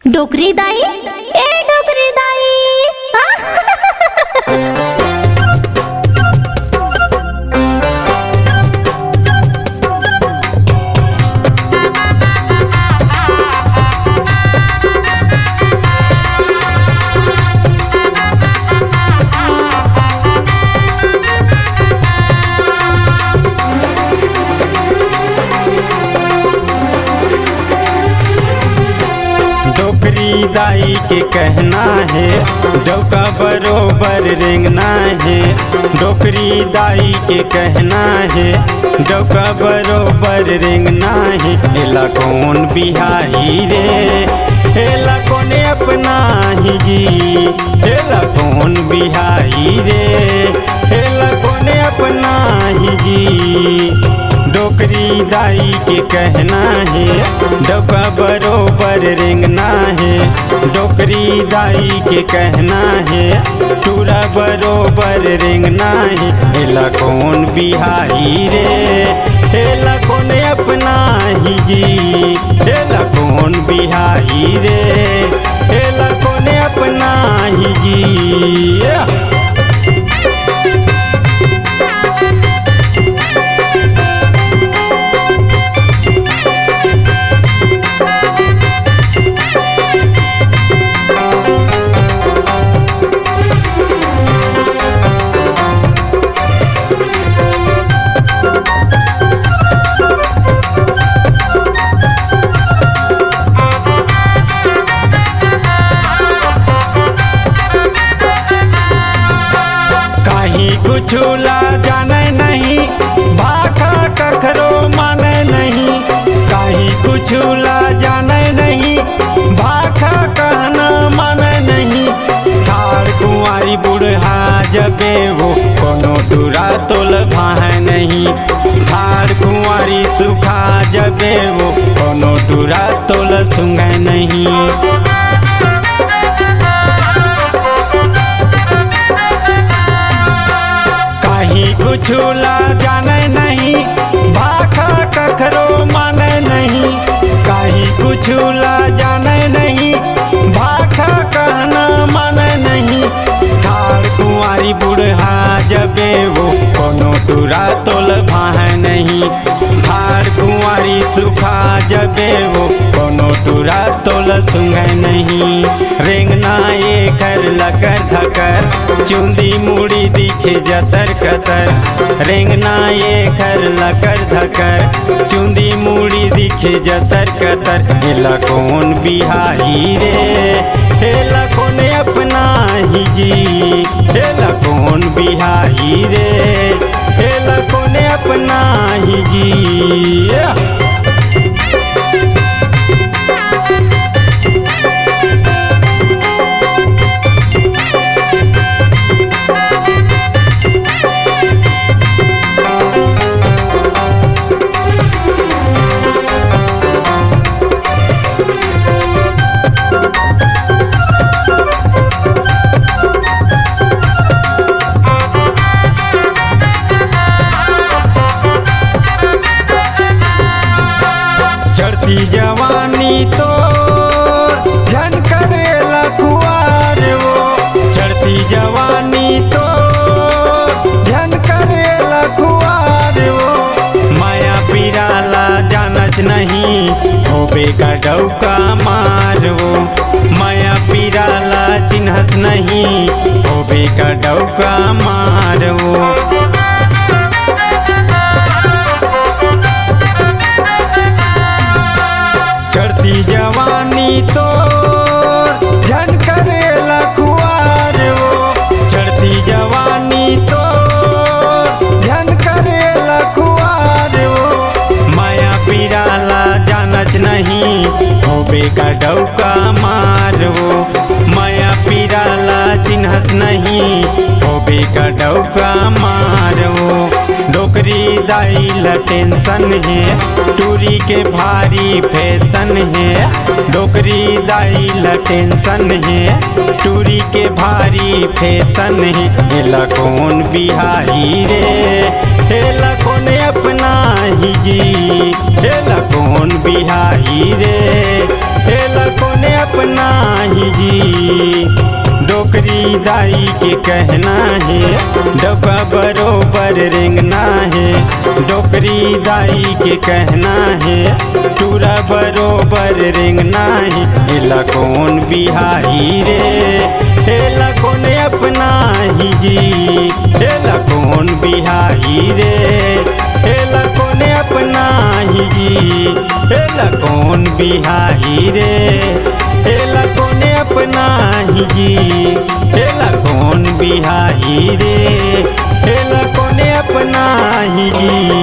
डोकरी दाई ए डोकरी दाई डोकरी दाई के कहना है डोका बरोबर रेंगना है। डोकरी दाई के कहना है डोका बरोबर रेंगना है। एला कौन बिहाई रे एला कौन अपना ही जी। एला कौन बिहाई रे एला कौन अपना ही जी। डोकरी दाई के कहना है डोका बरोबर रेंगना है। डोकरी दाई के कहना है टूरा बरोबर रेंगना है। एला कौन बिहाई रे एला कौन अपना ही जी। एला कौन बिहाई रे एला कौन अपना ही जी। कुछुला जाने नहीं भाखा कखरो माने नहीं। कहीं कुछुला जाने नहीं भाखा कहना माने नहीं। ठाड़ कुंवारी बुढ़ा जबे वो कोनो टूरा तोल भाए नहीं। ठाड़ कुंवारी सुखा जबे वो कोनो टूरा तोल सुंगे नहीं। कुछुला जाने नहीं भाखा कखरो माने नहीं। कहीं कुछुला जाने नहीं भाखा कहना माने नहीं। ठाड़ कुंवारी बुढ़ा जबे वो कोनो टूरा तोल भाए नहीं। ठाड़ कुंवारी सुखा जबे वो कोनो टूरा तोल सुंगे नहीं। रेंगना ये कर लकर धकर चुंदी मुड़ी दिखे जतर कतर। रेंगना ये कर लकर धकर चुंदी मुड़ी दिखे जतर कतर। एला कौन बिहाई रे एला कौन अपना ही जी। एला कौन बिहाई रे एला कौन अपना ही जी। चढ़ती जवानी तो झन करेला खुआर वो। चढ़ती जवानी तो झन करेला खुआर वो। माया पिराला जानच नहीं होबे का डौका मार वो। माया पिराला चिन्हस नहीं होबे का डौका मार वो। चढ़ती जवानी तो झन करेला खुआर वो। चढ़ती जवानी तो झन करेला खुआर वो। माया पिराला जानच नहीं होबे का डौका मार वो। माया पिराला चिन्हस नहीं होबे का डौका मार वो। डोकरी दाई ला टेंशन है टूरी के भारी फैशन है। डोकरी दाई ला टेंशन है टूरी के भारी फैशन है। एला कौन बिहाई रे एला कौन अपना ही जी। एला कौन बिहाई रे एला कौन अपना ही जी। डोकरी दाई के कहना है डब्बा बरोबर रेंगना है। डोकरी दाई के कहना है टूरा बरोबर रेंगना है। एला कौन बिहारी रे एला कौन अपना ही जी। एला कौन बिहारी रे एला कौन अपना ही जी। एला कौन बिहारी रे एला कौन अपना ही जी। एला कौन बिहारी रे एला कौन अपना ही जी।